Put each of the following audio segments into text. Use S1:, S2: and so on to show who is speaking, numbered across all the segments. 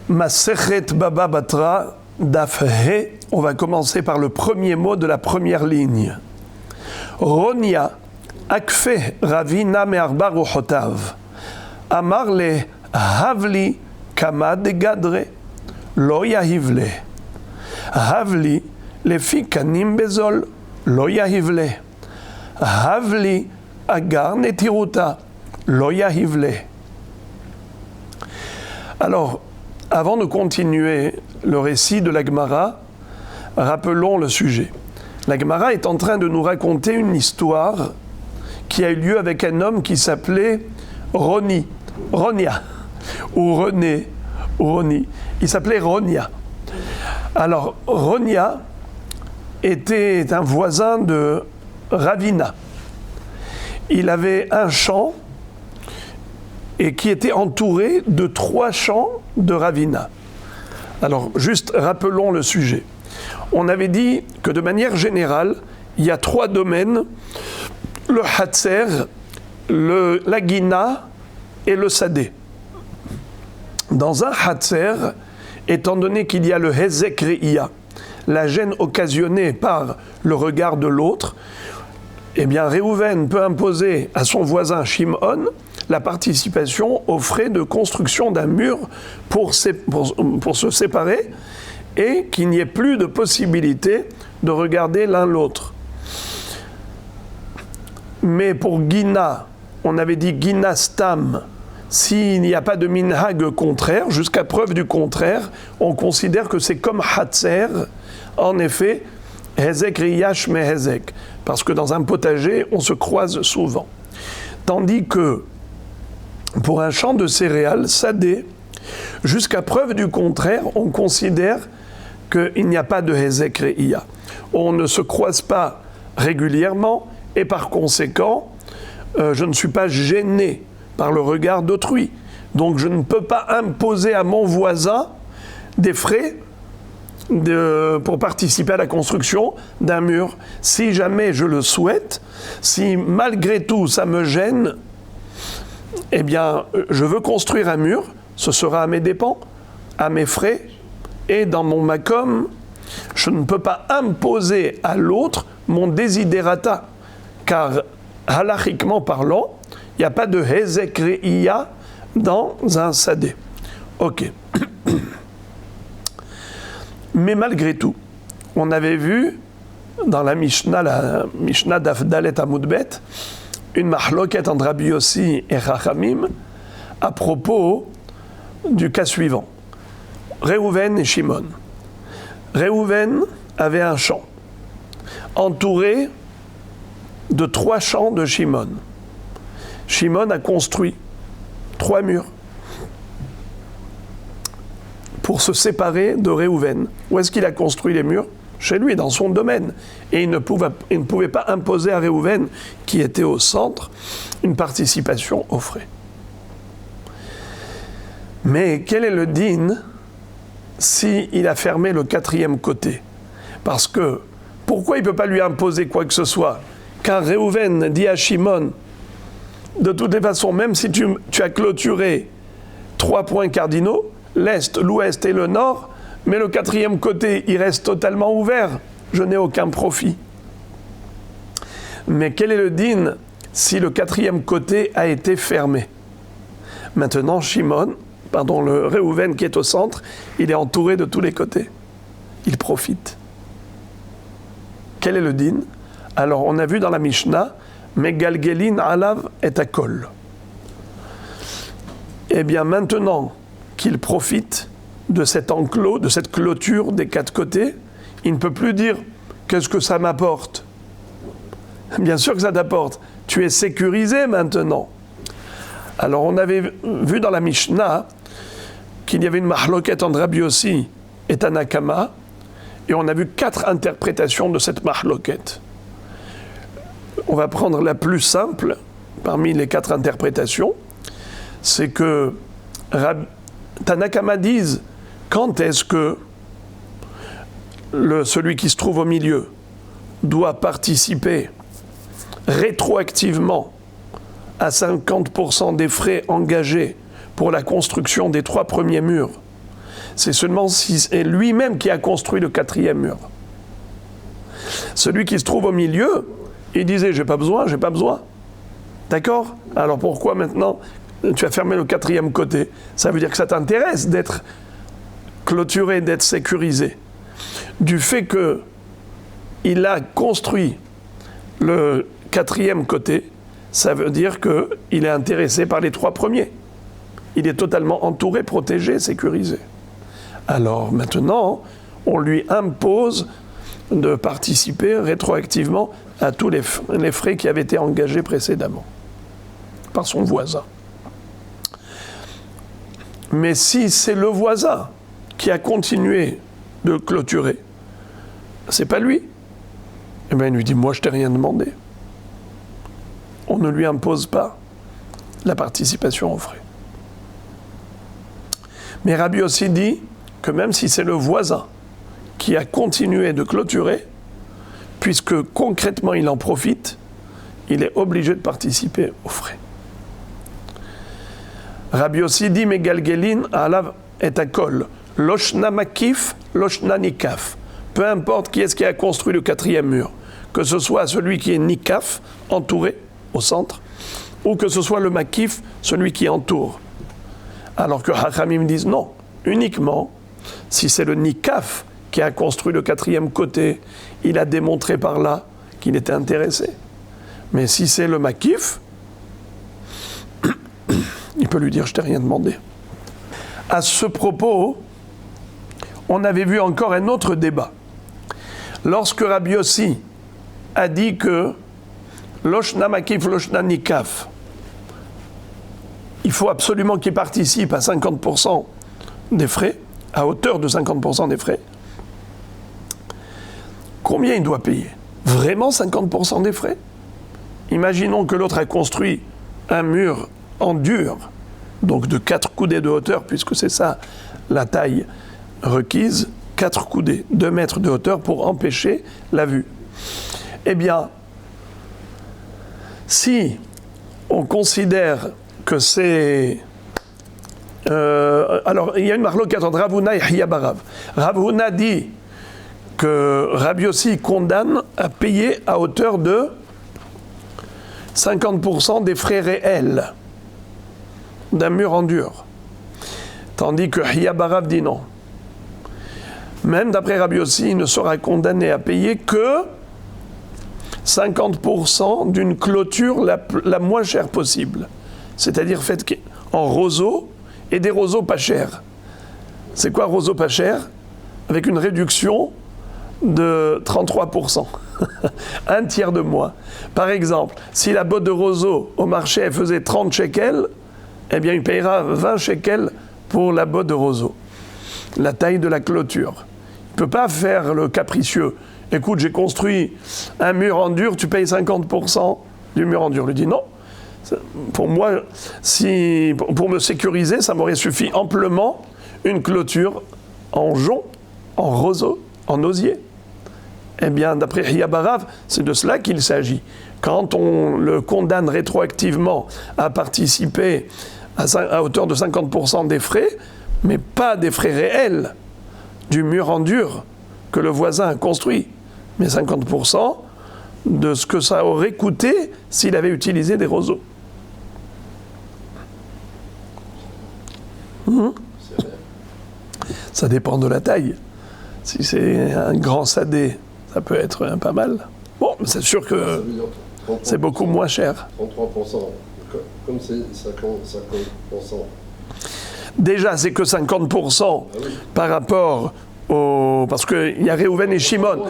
S1: Masechet Baba Batra, Daf He, on va commencer par le premier mot de la première ligne. Ronia, Akfe Ravina Me'arba Ruchotav, Amar le Havli Kama de Gadre, Lo Yahivle. Havli, Lefi Kanim Bezol, Lo Yahivle. Havli, Agar Netiruta, Lo Yahivle. Alors, avant de continuer le récit de la Gemara, rappelons le sujet. La Gemara est en train de nous raconter une histoire qui a eu lieu avec un homme qui s'appelait Ronia, ou René, ou Roni. Il s'appelait Ronia. Alors, Ronia était un voisin de Ravina. Il avait un champ et qui était entouré de 3 champs de Ravina. Alors, juste rappelons le sujet. On avait dit que de manière générale, il y a 3 domaines, le Hatser, la Gina et le Sadé. Dans un Hatser, étant donné qu'il y a le Hezek Re'ia, la gêne occasionnée par le regard de l'autre, eh bien Réhouven peut imposer à son voisin Shimon la participation aux frais de construction d'un mur pour se séparer et qu'il n'y ait plus de possibilité de regarder l'un l'autre. Mais pour Gina, on avait dit Gina Stam, s'il n'y a pas de minhag contraire, jusqu'à preuve du contraire, on considère que c'est comme Hatser, en effet, Hezek Riyash me Hezek, parce que dans un potager, on se croise souvent. Tandis que pour un champ de céréales, Sadé, jusqu'à preuve du contraire, on considère qu'il n'y a pas de Hezek Re'ia. On ne se croise pas régulièrement et par conséquent, je ne suis pas gêné par le regard d'autrui. Donc je ne peux pas imposer à mon voisin des frais pour participer à la construction d'un mur. Si jamais je le souhaite, si malgré tout ça me gêne, eh bien, je veux construire un mur, ce sera à mes dépens, à mes frais, et dans mon makom, je ne peux pas imposer à l'autre mon desiderata, car halachiquement parlant, il n'y a pas de hezek re'ia dans un sadé. Ok. Mais malgré tout, on avait vu dans la Mishnah d'Afdalet Amoudbet, une mahloket entre Rabbi Yossi et Chachamim à propos du cas suivant. Réhouven et Shimon. Réhouven avait un champ entouré de 3 champs de Shimon. Shimon a construit 3 murs pour se séparer de Réhouven. Où est-ce qu'il a construit les murs ? Chez lui, dans son domaine. Et il ne pouvait pas imposer à Réhouven, qui était au centre, une participation aux frais. Mais quel est le din s'il a fermé le 4e côté ? Parce que, pourquoi il ne peut pas lui imposer quoi que ce soit ? Car Réhouven dit à Shimon, de toutes les façons, même si tu as clôturé 3 points cardinaux, l'Est, l'Ouest et le Nord, mais le 4e côté, il reste totalement ouvert. Je n'ai aucun profit. Mais quel est le din si le 4e côté a été fermé ? Maintenant, le Réhouven qui est au centre, il est entouré de tous les côtés. Il profite. Quel est le din ? Alors, on a vu dans la Mishnah, Megalgelin alav et akol. Eh bien, maintenant qu'il profite de cet enclos, de cette clôture des 4 côtés, il ne peut plus dire « qu'est-ce que ça m'apporte ?» Bien sûr que ça t'apporte. Tu es sécurisé maintenant. Alors on avait vu dans la Mishnah qu'il y avait une mahloket entre Rabbi Yossi et Tanakama, et on a vu 4 interprétations de cette mahloket. On va prendre la plus simple parmi les 4 interprétations, c'est que Tanakama dise quand est-ce que celui qui se trouve au milieu doit participer rétroactivement à 50% des frais engagés pour la construction des 3 premiers murs, C'est seulement si c'est lui-même qui a construit le quatrième mur. Celui qui se trouve au milieu, il disait, j'ai pas besoin. D'accord? Alors pourquoi maintenant tu as fermé le quatrième côté? Ça veut dire que ça t'intéresse d'être clôturé, d'être sécurisé. Du fait qu'il a construit le quatrième côté, ça veut dire qu'il est intéressé par les trois premiers. Il est totalement entouré, protégé, sécurisé. Alors maintenant, on lui impose de participer rétroactivement à tous les frais qui avaient été engagés précédemment par son voisin. Mais si c'est le voisin qui a continué de clôturer, c'est pas lui. Eh bien, il lui dit, moi, je t'ai rien demandé. On ne lui impose pas la participation aux frais. Mais Rabbi aussi dit que même si c'est le voisin qui a continué de clôturer, puisque concrètement il en profite, il est obligé de participer aux frais. Rabbi aussi dit, mais Galgelin alav est à kol, loshna makif, loshna nikaf. Peu importe qui est-ce qui a construit le quatrième mur, que ce soit celui qui est nikaf, entouré au centre, ou que ce soit le makif, celui qui entoure. Alors que Hachamim disent non, uniquement si c'est le nikaf qui a construit le quatrième côté, il a démontré par là qu'il était intéressé. Mais si c'est le makif, il peut lui dire, je t'ai rien demandé. À ce propos, on avait vu encore un autre débat. Lorsque Rabbi Yossi a dit que Loshna makif, loshna nikaf, il faut absolument qu'il participe à 50% des frais, à hauteur de 50% des frais. Combien il doit payer? Vraiment 50% des frais? Imaginons que l'autre a construit un mur en dur, donc de 4 coudées de hauteur, puisque c'est ça la taille requise, 4 coudées, 2 mètres de hauteur pour empêcher la vue. Eh bien, si on considère que c'est... alors, il y a une marloquette entre Rav Huna et Hiya Barav. Rav Huna dit que Rabbi Yossi condamne à payer à hauteur de 50% des frais réels d'un mur en dur. Tandis que Hiya Barav dit non. Même d'après Rabbi Yossi, il ne sera condamné à payer que 50% d'une clôture la moins chère possible. C'est-à-dire faite en roseau et des roseaux pas chers. C'est quoi roseau pas cher? Avec une réduction de 33%. Un tiers de moins. Par exemple, si la botte de roseau au marché elle faisait 30 shekels, eh bien il payera 20 shekels pour la botte de roseau. La taille de la clôture. Il ne peut pas faire le capricieux. Écoute, j'ai construit un mur en dur, tu payes 50% du mur en dur. Il lui dit non. Pour moi, pour me sécuriser, ça m'aurait suffi amplement une clôture en jonc, en roseau, en osier. Eh bien, d'après Hiya Barav, c'est de cela qu'il s'agit. Quand on le condamne rétroactivement à participer à hauteur de 50% des frais, mais pas des frais réels du mur en dur que le voisin a construit, mais 50% de ce que ça aurait coûté s'il avait utilisé des roseaux. Ça dépend de la taille. Si c'est un grand sadé, ça peut être pas mal. Bon, c'est sûr que c'est beaucoup moins cher.
S2: 33%, comme c'est 50%.
S1: Déjà, c'est que 50% par rapport au... Parce qu'il y a Réhouven et Shimon.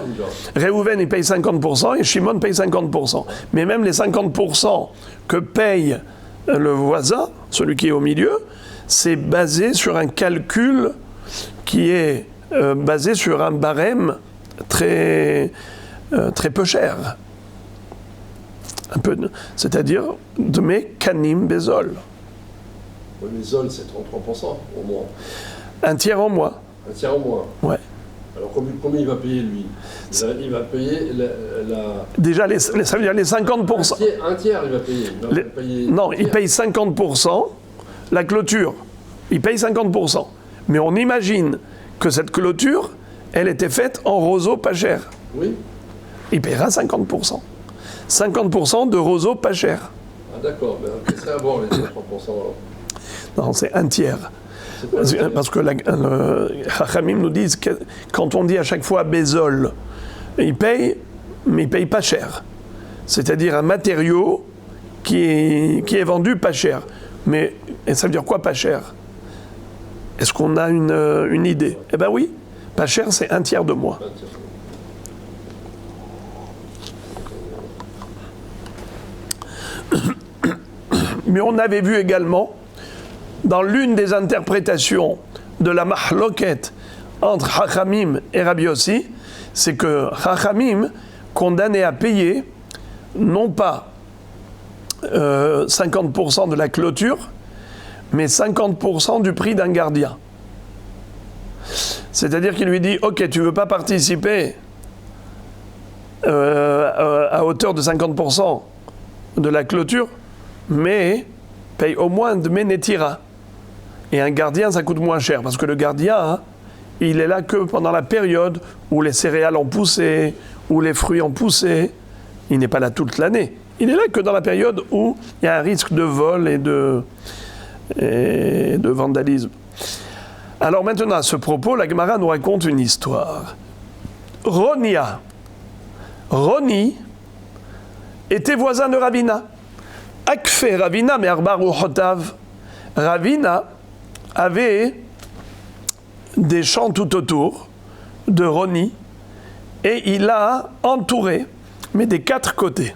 S1: Réhouven, il paye 50% et Shimon paye 50%. Mais même les 50% que paye le voisin, celui qui est au milieu, c'est basé sur un calcul qui est basé sur un barème très peu cher. C'est-à-dire de mes kanim bezol.
S2: Oui, mais zol, c'est 33% au moins.
S1: Un tiers en moins.
S2: Un tiers en moins.
S1: Ouais.
S2: Alors combien il va payer lui? Il va payer la...
S1: Déjà, ça veut dire les 50%.
S2: Un tiers il va payer.
S1: Non, il paye 50%. La clôture, il paye 50%. Mais on imagine que cette clôture, elle était faite en roseau pas cher.
S2: Oui.
S1: Il paiera 50%. 50% de roseau pas cher.
S2: Ah d'accord, mais qu'est-ce que c'est à voir les 30% alors?
S1: Non, c'est un tiers. Parce que Chachamim nous disent que quand on dit à chaque fois Bézol, il paye, mais il ne paye pas cher. C'est-à-dire un matériau qui est vendu pas cher. Mais et ça veut dire quoi pas cher? Est-ce qu'on a une idée? Eh bien oui, pas cher, c'est un tiers de moins. Mais on avait vu également, dans l'une des interprétations de la mahloket entre Chachamim et Rabbi Yossi, c'est que Chachamim condamnait à payer non pas 50% de la clôture, mais 50% du prix d'un gardien. C'est-à-dire qu'il lui dit « Ok, tu ne veux pas participer à hauteur de 50% de la clôture, mais paye au moins de Ménétira. » Et un gardien, ça coûte moins cher, parce que le gardien, hein, il est là que pendant la période où les céréales ont poussé, où les fruits ont poussé. Il n'est pas là toute l'année. Il est là que dans la période où il y a un risque de vol et de vandalisme. Alors maintenant, à ce propos, la Gemara nous raconte une histoire. Roni était voisin de Ravina. Akfe Ravina, mais Arbaru Hotav. Ravina avait des champs tout autour de Roni et il l'a entouré, mais des 4 côtés.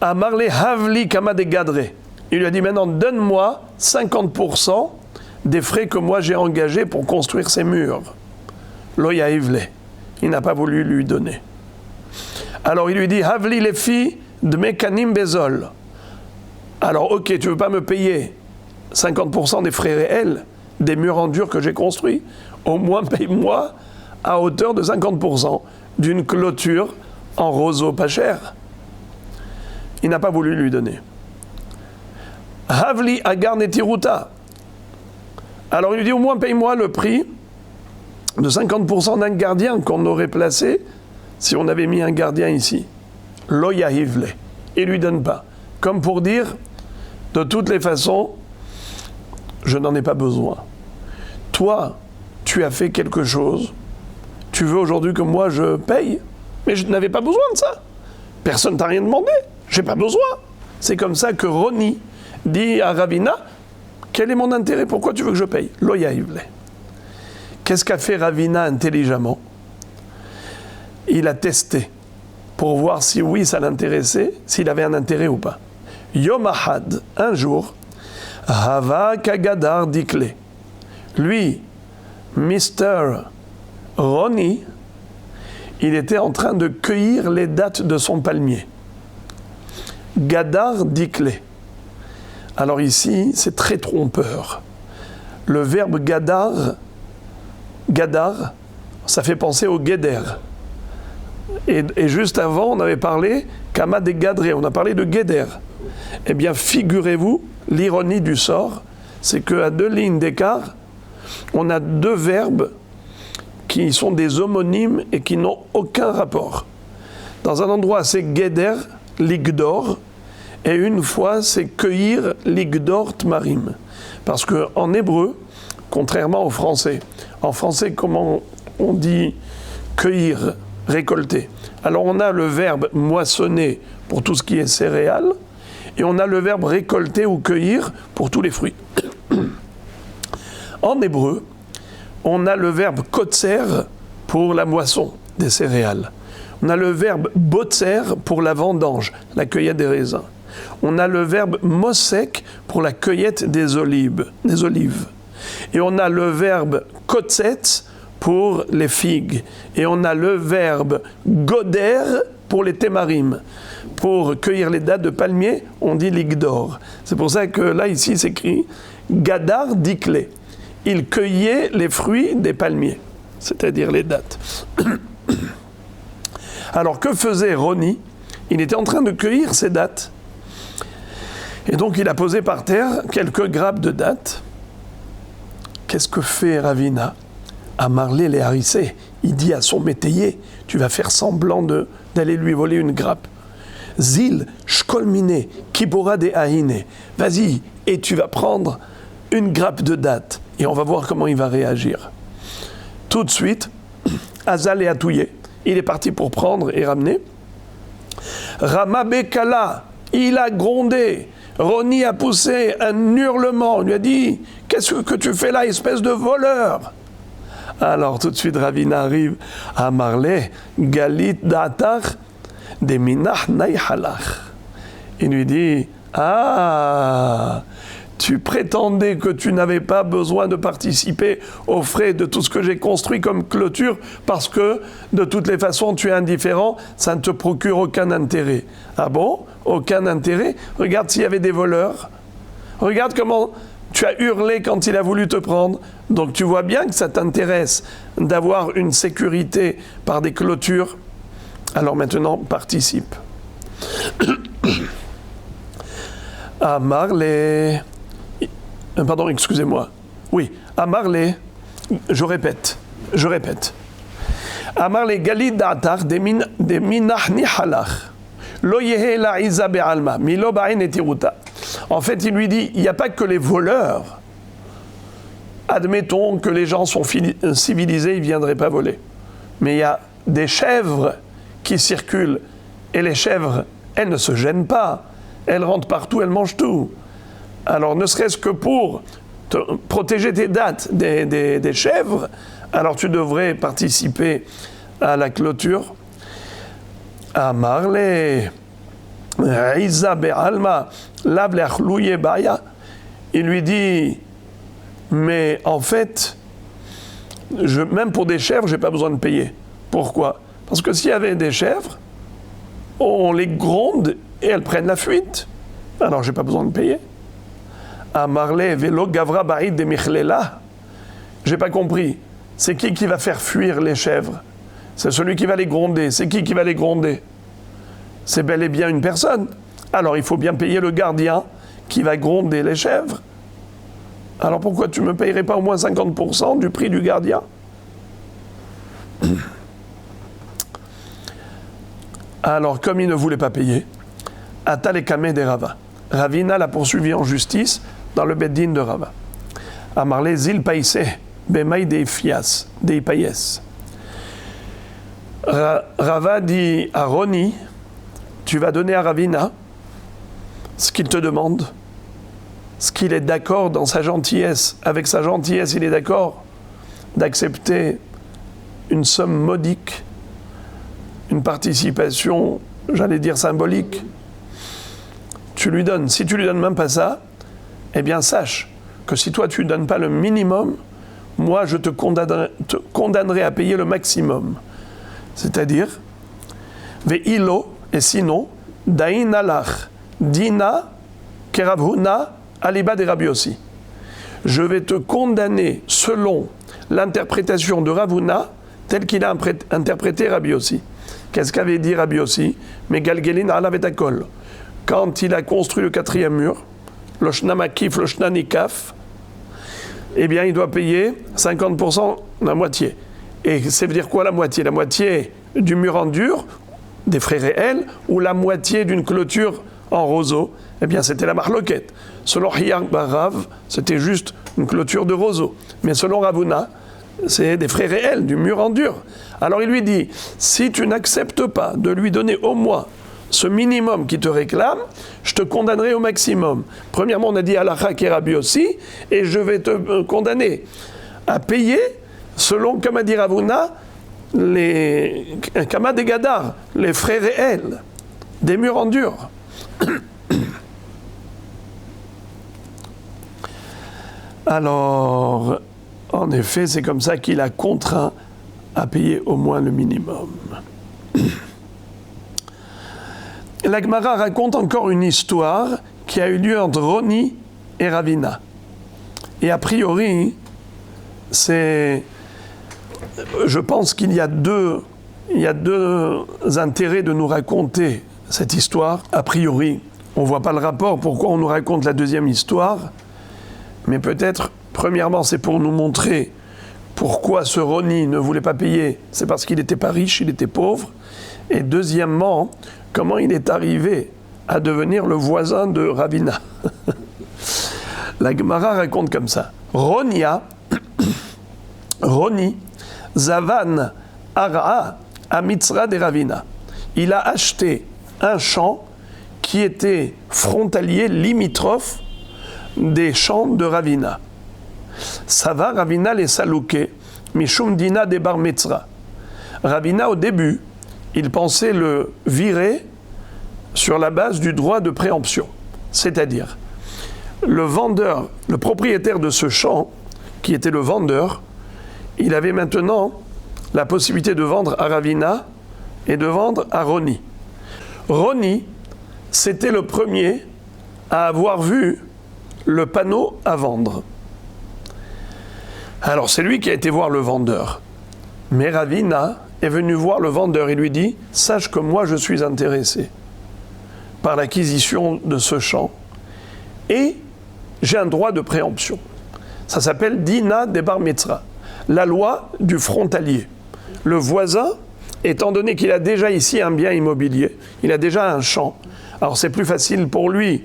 S1: Amarle Havli Kamade Gadre. Il lui a dit maintenant donne-moi 50% des frais que moi j'ai engagés pour construire ces murs. Loya Ivle. Il n'a pas voulu lui donner. Alors il lui dit Havli les filles de Mekanim Bezol. Alors ok, tu ne veux pas me payer 50% des frais réels des murs en dur que j'ai construits, au moins paye-moi à hauteur de 50% d'une clôture en roseau pas cher. Il n'a pas voulu lui donner. Havli Agar Netiruta. Alors il lui dit au moins paye-moi le prix de 50% d'un gardien qu'on aurait placé si on avait mis un gardien ici. Loya Hivle. Il ne lui donne pas. Comme pour dire, de toutes les façons, je n'en ai pas besoin. Toi, tu as fait quelque chose. Tu veux aujourd'hui que moi je paye, mais je n'avais pas besoin de ça. Personne ne t'a rien demandé. J'ai pas besoin. C'est comme ça que Roni dit à Ravina, quel est mon intérêt? Pourquoi tu veux que je paye? Loya Ivle. Qu'est-ce qu'a fait Ravina intelligemment? Il a testé pour voir si oui, ça l'intéressait, s'il avait un intérêt ou pas. Yom Ahad, un jour, Hava Kagadar Dikle. Lui, Mr. Roni, il était en train de cueillir les dattes de son palmier. Gadar Dikle. Alors ici, c'est très trompeur. Le verbe gadar, ça fait penser au guéder. Et juste avant, on avait parlé Kama de Gadré, on a parlé de guéder. Eh bien, figurez-vous, l'ironie du sort, c'est qu'à 2 lignes d'écart, on a 2 verbes qui sont des homonymes et qui n'ont aucun rapport. Dans un endroit, c'est guéder, ligdor, et une fois, c'est cueillir, ligdor tmarim. Parce qu'en hébreu, contrairement au français, en français, comment on dit cueillir, récolter? Alors on a le verbe moissonner pour tout ce qui est céréales, et on a le verbe récolter ou cueillir pour tous les fruits. En hébreu, on a le verbe kotser pour la moisson des céréales. On a le verbe botser pour la vendange, la cueillette des raisins. On a le verbe mosek pour la cueillette des olives. Et on a le verbe kotset pour les figues. Et on a le verbe goder pour les témarim. Pour cueillir les dattes de palmier, on dit ligdor. C'est pour ça que là, ici, c'est écrit gadar dikle. Il cueillait les fruits des palmiers, c'est-à-dire les dattes. Alors, que faisait Roni? Il était en train de cueillir ces dattes. Et donc, il a posé par terre quelques grappes de dattes. qu'est-ce que fait Ravina? Amarlé les harissé, il dit à son métayer, tu vas faire semblant d'aller lui voler une grappe. Zil, shkolmine, kibora de ahine. Vas-y, et tu vas prendre une grappe de dattes. Et on va voir comment il va réagir. Tout de suite, Azal est attouillé. Il est parti pour prendre et ramener. Rama Bekala, il a grondé. Roni a poussé un hurlement. On lui a dit, qu'est-ce que tu fais là, espèce de voleur? Alors tout de suite, Ravina arrive à Marley, Galit Datar, de Minah Naïhalach. Il lui dit, ah, tu prétendais que tu n'avais pas besoin de participer aux frais de tout ce que j'ai construit comme clôture parce que, de toutes les façons, tu es indifférent, ça ne te procure aucun intérêt. Ah bon? Aucun intérêt? Regarde s'il y avait des voleurs. Regarde comment tu as hurlé quand il a voulu te prendre. Donc tu vois bien que ça t'intéresse d'avoir une sécurité par des clôtures. Alors maintenant, participe. Amarlé... Pardon, excusez-moi. Oui, Amarlé, je répète. Amarlé Galid Da'atar de Minah Nihalach. Lo yehe la Iza be'alma, milo ba'in et tiruta. En fait, il lui dit, il n'y a pas que les voleurs. Admettons que les gens sont civilisés, ils ne viendraient pas voler. Mais il y a des chèvres qui circulent. Et les chèvres, elles ne se gênent pas. Elles rentrent partout, elles mangent tout. Alors, ne serait-ce que pour protéger tes dattes des chèvres, alors tu devrais participer à la clôture. Amarle, Isa be'alma, lave l'achlouye baya. Il lui dit, mais en fait, même pour des chèvres, je n'ai pas besoin de payer. Pourquoi? Parce que s'il y avait des chèvres, on les gronde et elles prennent la fuite. Alors, je n'ai pas besoin de payer. Amarle velo gavra baïd de michlela. J'ai pas compris. C'est qui va faire fuir les chèvres? C'est celui qui va les gronder. C'est qui va les gronder? C'est bel et bien une personne. Alors il faut bien payer le gardien qui va gronder les chèvres. Alors pourquoi tu me payerais pas au moins 50% du prix du gardien? Alors comme il ne voulait pas payer, Atal et Kameh des Rava. Ravina l'a poursuivi en justice dans le Beddin de Rava. Amarle zil païse, bemaï des fias, des païes. Rava dit à Roni, tu vas donner à Ravina ce qu'il te demande, ce qu'il est d'accord dans sa gentillesse. Avec sa gentillesse, il est d'accord d'accepter une somme modique, une participation, j'allais dire symbolique. Tu lui donnes. Si tu lui donnes même pas ça, eh bien sache que si toi tu ne donnes pas le minimum, moi je te condamnerai à payer le maximum. C'est-à-dire, ve'ilo, et sinon, dain alach, dina, keravhuna, aliba de Rabbi Yossi. Je vais te condamner selon l'interprétation de Ravuna, telle qu'il a interprété Rabbi Yossi. Qu'est-ce qu'avait dit Rabbi Yossi? Megalgelin alavet akol. Quand il a construit le 4e mur, l'oshna makif, l'oshna nikaf, eh bien il doit payer 50%, la moitié. Et ça veut dire quoi la moitié? La moitié du mur en dur, des frais réels, ou la moitié d'une clôture en roseau? Eh bien c'était la marloquette. Selon Hiyar Barav, c'était juste une clôture de roseau. Mais selon Ravuna, c'est des frais réels, du mur en dur. Alors il lui dit, si tu n'acceptes pas de lui donner au moins ce minimum qui te réclame, je te condamnerai au maximum. Premièrement, on a dit Alacha et Rabbi Yossi, et je vais te condamner à payer, selon, comme a dit Ravuna, les Kama des Gadar, les frais réels, des murs en dur. Alors, en effet, c'est comme ça qu'il a contraint à payer au moins le minimum. La Gemara raconte encore une histoire qui a eu lieu entre Roni et Ravina. Et a priori, je pense qu'il y a deux intérêts de nous raconter cette histoire. A priori, on ne voit pas le rapport, pourquoi on nous raconte la deuxième histoire. Mais peut-être, premièrement, c'est pour nous montrer pourquoi ce Roni ne voulait pas payer. C'est parce qu'il n'était pas riche, il était pauvre. Et deuxièmement, comment il est arrivé à devenir le voisin de Ravina. La Gemara raconte comme ça. Roni, Zavan, Ara, Amitzra de Ravina. Il a acheté un champ qui était frontalier, limitrophe des champs de Ravina. Sava Ravina les Salouké, Mishum Dina de Bar Mitzra. Ravina, au début, il pensait le virer sur la base du droit de préemption. C'est-à-dire, le vendeur, le propriétaire de ce champ, qui était le vendeur, il avait maintenant la possibilité de vendre à Ravina et de vendre à Roni. Roni, c'était le premier à avoir vu le panneau à vendre. Alors c'est lui qui a été voir le vendeur. Mais Ravina est venu voir le vendeur et lui dit « Sache que moi je suis intéressé par l'acquisition de ce champ et j'ai un droit de préemption. » Ça s'appelle Dina de Bar Mitzra, la loi du frontalier. Le voisin, étant donné qu'il a déjà ici un bien immobilier, il a déjà un champ, alors c'est plus facile pour lui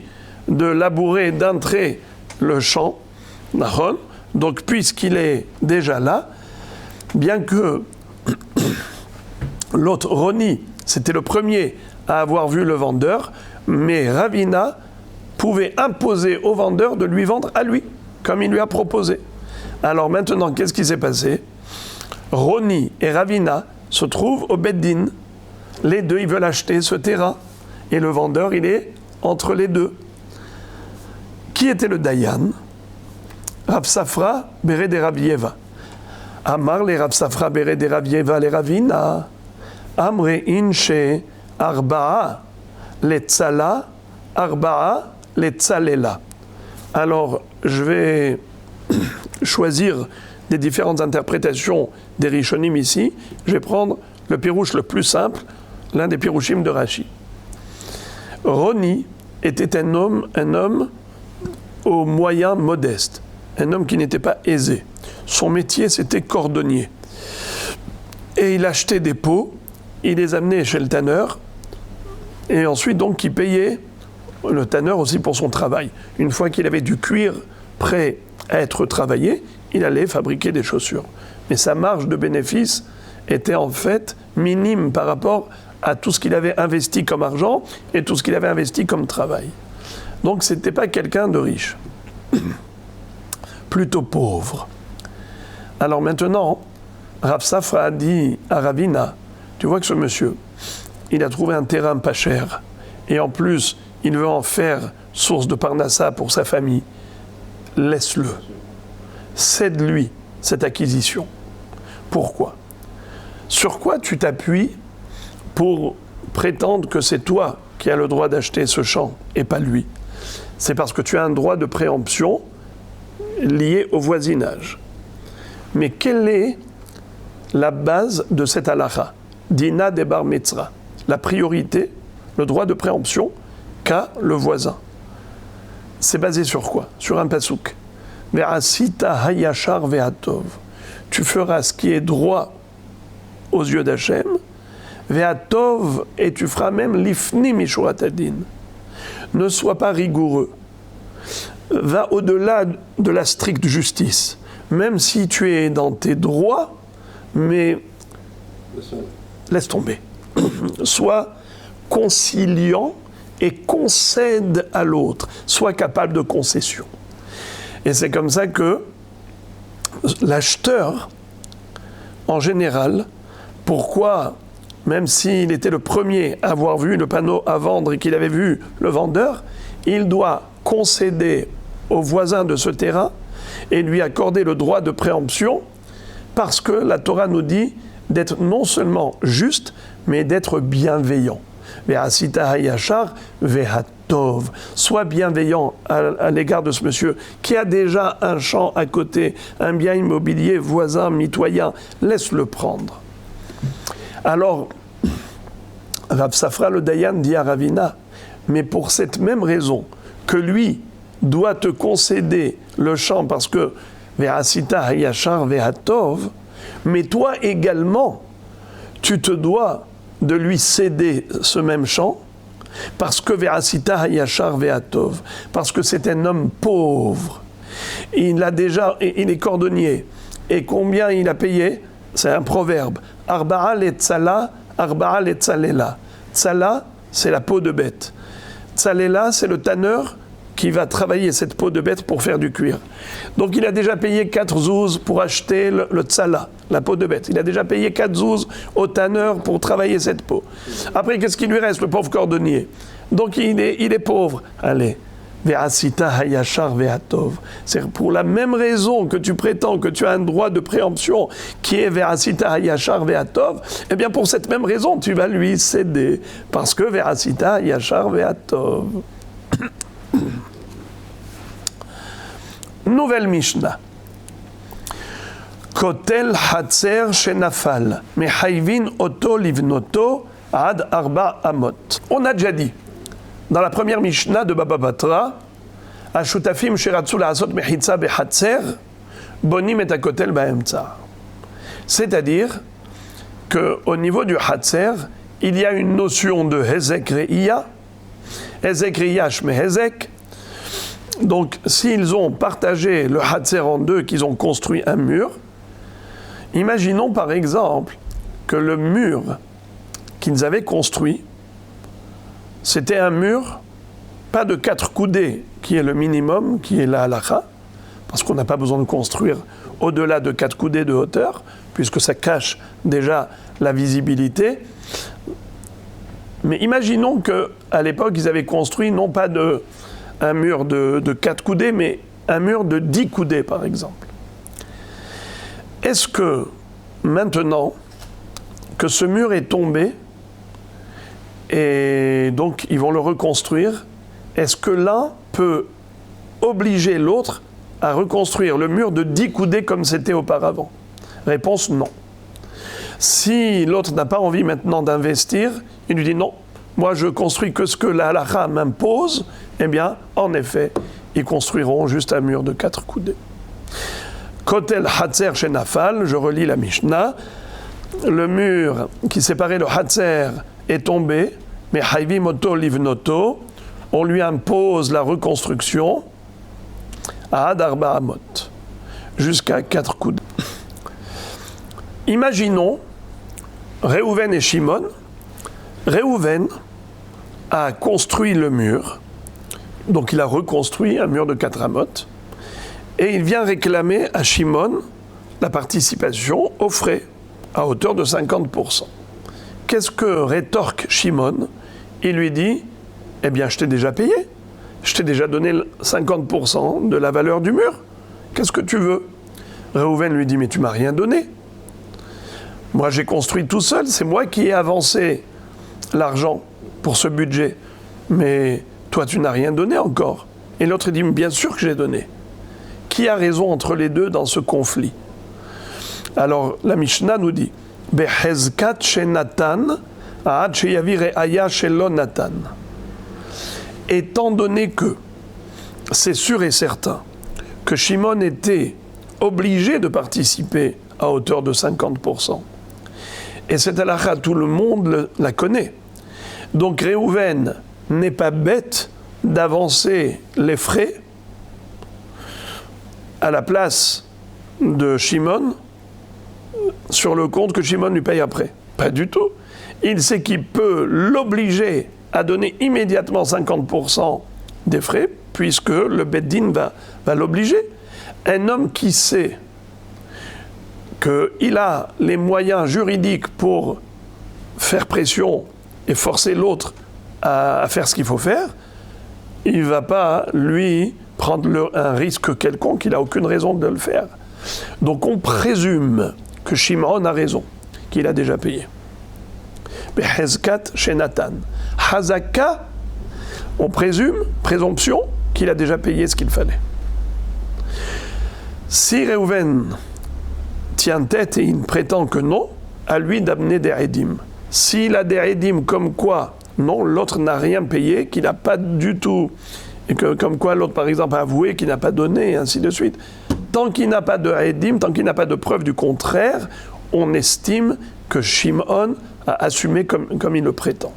S1: de labourer d'un trait le champ, donc puisqu'il est déjà là, bien que l'autre, Roni, c'était le premier à avoir vu le vendeur, mais Ravina pouvait imposer au vendeur de lui vendre à lui, comme il lui a proposé. Alors maintenant, qu'est-ce qui s'est passé? Roni et Ravina se trouvent au Beddin. Les deux, ils veulent acheter ce terrain. Et le vendeur, il est entre les deux. Qui était le Dayan? Rav Safra, Béré de Ravieva. Amar les Rav Safra, Béré de Ravieva, les Ravina. Amre inche Arba'a, les Tzala, Arba'a, les Tzalela. Alors, je vais choisir des différentes interprétations des Rishonim ici. Je vais prendre le pirouche le plus simple, l'un des pirouchim de Rashi. Roni était un homme aux moyens modestes, un homme qui n'était pas aisé. Son métier, c'était cordonnier. Et il achetait des peaux, il les amenait chez le tanneur, et ensuite, donc, il payait le tanneur aussi pour son travail. Une fois qu'il avait du cuir prêt à être travaillé, il allait fabriquer des chaussures. Mais sa marge de bénéfice était en fait minime par rapport à tout ce qu'il avait investi comme argent et tout ce qu'il avait investi comme travail. Donc ce n'était pas quelqu'un de riche, plutôt pauvre. Alors maintenant, Rav Safra a dit à Ravina, tu vois que ce monsieur, il a trouvé un terrain pas cher, et en plus, il veut en faire source de parnassa pour sa famille. Laisse-le. Cède-lui cette acquisition. Pourquoi? Sur quoi tu t'appuies pour prétendre que c'est toi qui as le droit d'acheter ce champ et pas lui? C'est parce que tu as un droit de préemption lié au voisinage. Mais quelle est la base de cette halakha? Dina de Bar Mitzra. La priorité, le droit de préemption qu'a le voisin. C'est basé sur quoi? Sur un pasouk. Ve'asita hayashar ve'atov. Tu feras ce qui est droit aux yeux d'Hachem. Ve'atov, et tu feras même l'ifni mishurat hadin. Ne sois pas rigoureux. Va au-delà de la stricte justice. Même si tu es dans tes droits, mais laisse tomber. Sois conciliant et concède à l'autre. Sois capable de concession. Et c'est comme ça que l'acheteur, en général, pourquoi, même s'il était le premier à avoir vu le panneau à vendre et qu'il avait vu le vendeur, il doit concéder au voisin de ce terrain et lui accorder le droit de préemption parce que la Torah nous dit d'être non seulement juste, mais d'être bienveillant. Ve'asita hayashar ve'hatov. Sois bienveillant à l'égard de ce monsieur qui a déjà un champ à côté, un bien immobilier voisin, mitoyen. Laisse-le prendre. Alors, Rav Safra le Dayan dit à Ravina, mais pour cette même raison que lui, doit te concéder le champ parce que Ve'asita hayashar ve'atov, mais toi également, tu te dois de lui céder ce même champ parce que Ve'asita hayashar ve'atov, parce que c'est un homme pauvre. Il est cordonnier. Et combien il a payé? C'est un proverbe. Arba'a letzala, arba'a letzalela. Tzala, c'est la peau de bête. Tzalela, c'est le tanneur qui va travailler cette peau de bête pour faire du cuir. Donc il a déjà payé 4 zouz pour acheter le tzala, la peau de bête. Il a déjà payé 4 zouz au tanneur pour travailler cette peau. Après, qu'est-ce qui lui reste, le pauvre cordonnier? Donc il est pauvre. Allez. Ve'asita hayashar ve'atov. C'est pour la même raison que tu prétends que tu as un droit de préemption qui est Ve'asita hayashar ve'atov, eh bien pour cette même raison tu vas lui céder parce que Ve'asita hayashar ve'atov. Nouvelle Mishnah. Kotel hatzer shenafal mechayvin oto livnoto ad arba amot. On a déjà dit dans la première Mishnah de Baba Batra, Ashutafim sheratzu la'asot mechitza behatzer, bonim et akotel ba'emtza. C'est-à-dire qu'au niveau du hatzer, il y a une notion de hezek re'iya, hezek re'iya shme hezek. Donc, s'ils ont partagé le hatzer en deux, qu'ils ont construit un mur, imaginons par exemple que le mur qu'ils avaient construit, c'était un mur, pas de 4 coudées, qui est le minimum, qui est la halakha, parce qu'on n'a pas besoin de construire au-delà de 4 coudées de hauteur, puisque ça cache déjà la visibilité. Mais imaginons qu'à l'époque, ils avaient construit non pas un mur de 4 coudées, mais un mur de 10 coudées, par exemple. Est-ce que, maintenant, que ce mur est tombé, et donc ils vont le reconstruire, est-ce que l'un peut obliger l'autre à reconstruire le mur de 10 coudées comme c'était auparavant? Réponse non. Si l'autre n'a pas envie maintenant d'investir, il lui dit non, moi je construis que ce que la halakha m'impose, eh bien en effet, ils construiront juste un mur de 4 coudées. Kotel hatzer shenafal, je relis la Mishnah, le mur qui séparait le hatzer est tombé, mais hayvim oto livnoto, on lui impose la reconstruction à ad arba amot, jusqu'à 4 coudées. Imaginons Réhouven et Shimon. Réhouven a construit le mur, donc il a reconstruit un mur de 4 amot, et il vient réclamer à Shimon la participation aux frais, à hauteur de 50%. Qu'est-ce que rétorque Shimon? Il lui dit, eh bien je t'ai déjà payé, je t'ai déjà donné 50% de la valeur du mur, qu'est-ce que tu veux? Réhouven lui dit, mais tu m'as rien donné. Moi j'ai construit tout seul, c'est moi qui ai avancé l'argent pour ce budget, mais toi tu n'as rien donné encore. Et l'autre dit, bien sûr que j'ai donné. Qui a raison entre les deux dans ce conflit? Alors la Mishnah nous dit, Behezkat shenatan, aad sheyavi re'aya shelo natan. Étant donné que c'est sûr et certain que Shimon était obligé de participer à hauteur de 50%, et cette halakha, tout le monde la connaît. Donc Réhouven n'est pas bête d'avancer les frais à la place de Shimon sur le compte que Shimon lui paye après. Pas du tout. Il sait qu'il peut l'obliger à donner immédiatement 50% des frais, puisque le Beddin va l'obliger. Un homme qui sait qu'il a les moyens juridiques pour faire pression et forcer l'autre à faire ce qu'il faut faire, il ne va pas, lui, prendre un risque quelconque, il n'a aucune raison de le faire. Donc on présume que Shimon a raison, qu'il a déjà payé. Behezkat shenatan. Hazaka, on présume, présomption, qu'il a déjà payé ce qu'il fallait. Si Réhouven tient tête et il prétend que non, à lui d'amener des édim. S'il a des édim comme quoi, non, l'autre n'a rien payé, qu'il n'a pas du tout Et que, comme quoi l'autre, par exemple, a avoué qu'il n'a pas donné, et ainsi de suite. Tant qu'il n'a pas de haïdim, tant qu'il n'a pas de preuve du contraire, on estime que Shimon a assumé comme il le prétend.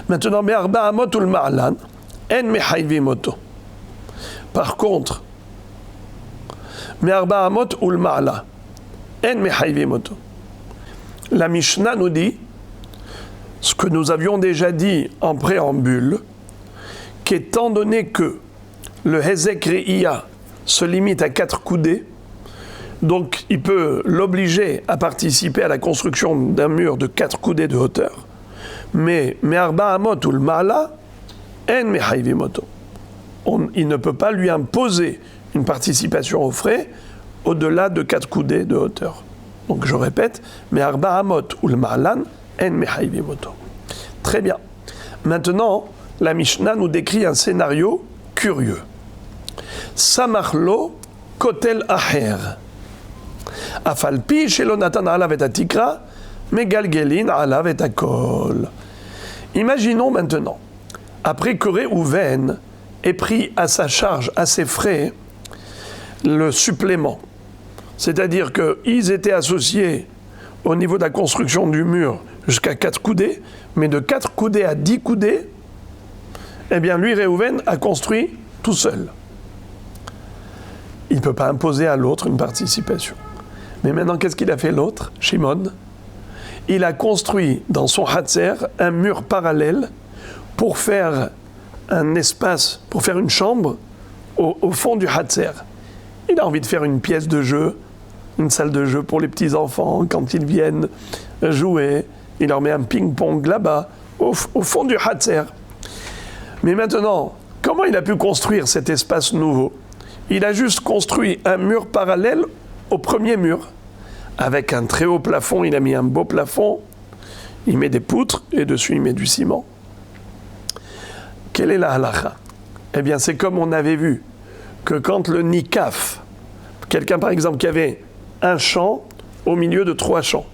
S1: Maintenant, Me'arba Amot ou le Ma'lan, En Mehayvim Oto. Par contre, Me'arba Amot ou le Ma'la, En Mehayvim Oto. La Mishnah nous dit ce que nous avions déjà dit en préambule, qu'étant donné que le Hezek Re'iyah se limite à 4 coudées, donc il peut l'obliger à participer à la construction d'un mur de 4 coudées de hauteur, mais Me'arba Amot ou le Ma'ala, En Mehayvim Oto. Il ne peut pas lui imposer une participation aux frais au-delà de 4 coudées de hauteur. Donc je répète, Me'arba Amot ou le Ma'alan, En Mehayvim Oto. Très bien. Maintenant, la Mishnah nous décrit un scénario curieux. Samachlo kotel aher. Afalpi shelo natan alav et atikra, megalgelin alav et akol. Imaginons maintenant, après que Réhouven ait pris à sa charge, à ses frais, le supplément. C'est-à-dire qu'ils étaient associés au niveau de la construction du mur jusqu'à 4 coudées, mais de 4 coudées à 10 coudées, eh bien lui, Réhouven, a construit tout seul. Il ne peut pas imposer à l'autre une participation. Mais maintenant, qu'est-ce qu'il a fait l'autre, Shimon? Il a construit dans son Hatzer un mur parallèle pour faire un espace, pour faire une chambre au fond du Hatzer. Il a envie de faire une pièce de jeu, une salle de jeu pour les petits-enfants quand ils viennent jouer. Il leur met un ping-pong là-bas, au fond du Hatzer. Mais maintenant, comment il a pu construire cet espace nouveau? Il a juste construit un mur parallèle au premier mur. Avec un très haut plafond, il a mis un beau plafond, il met des poutres et dessus il met du ciment. Quelle est la halakha? Eh bien, c'est comme on avait vu que quand le nikaf, quelqu'un par exemple qui avait un champ au milieu de 3 champs,